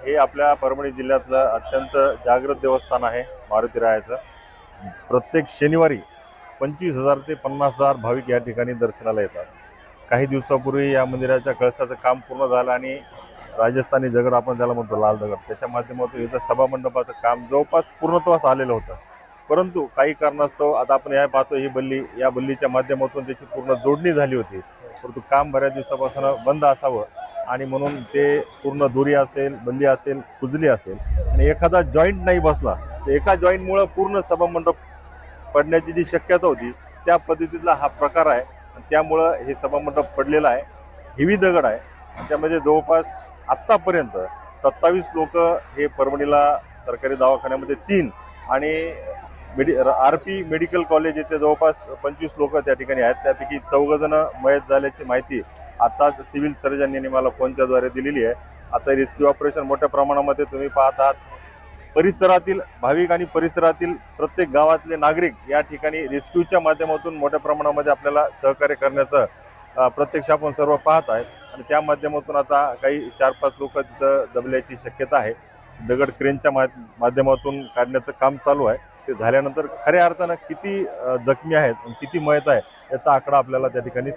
हे आपल्या परभणी जिल्ह्यातलं अत्यंत जागृत देवस्थान आहे मारुतीरायाचं। प्रत्येक शनिवारी 25,000 ते 50,000 भाविक या ठिकाणी दर्शनाला येतात। काही दिवसापूर्वी या मंदिराच्या कळसाचं काम पूर्ण झालं आणि राजस्थानी दगड आपण त्याला म्हणतो लाल दगड, त्याच्या माध्यमातून इथं सभा मंडपाचं काम जवळपास पूर्णत्वास आलेलं होतं। परंतु काही कारणास्तव आता आपण या पाहतो ही बल्ली, या बल्लीच्या माध्यमातून त्याची पूर्ण जोडणी झाली होती, परंतु काम बऱ्याच दिवसापासून बंद असावं आणि म्हणून ते पूर्ण दोरी असेल, बल्ली असेल, कुजली असेल आणि एखादा जॉईंट नाही बसला तर एका जॉईंटमुळे पूर्ण सभा मंडप पडण्याची जी शक्यता होती त्या पद्धतीतला हा प्रकार आहे। त्यामुळं हे सभा मंडप पडलेला आहे, हेवी दगड आहे। त्यामध्ये जवळपास आत्तापर्यंत 27 लोक हे परभणीला सरकारी दवाखान्यामध्ये 3 आणि RP मेडिकल कॉलेज येथे जवळपास 25 लोक त्या ठिकाणी आहेत। त्यापैकी 14 जण मयत झाल्याची माहिती आताच सिव्हिल सर्जन यांनी मला फोनच्या द्वारे दिलेली आहे। आता रेस्क्यू ऑपरेशन मोठ्या प्रमाणामध्ये तुम्ही पाहत आहात। परिसरातील भाविक आणि परिसरातील प्रत्येक गावातले नागरिक या ठिकाणी रेस्क्यूच्या माध्यमातून मोठ्या प्रमाणामध्ये आपल्याला सहकार्य करण्याचं प्रत्यक्ष आपण सर्व पाहत आहेत आणि त्या माध्यमातून आता काही 4-5 लोक तिथं दबल्याची शक्यता आहे। दगड क्रेनच्या माध्यमातून काढण्याचं काम चालू आहे। ते झाल्यानंतर खऱ्या अर्थानं किती जखमी आहेत, किती मयत आहे याचा आकडा आपल्याला त्या ठिकाणी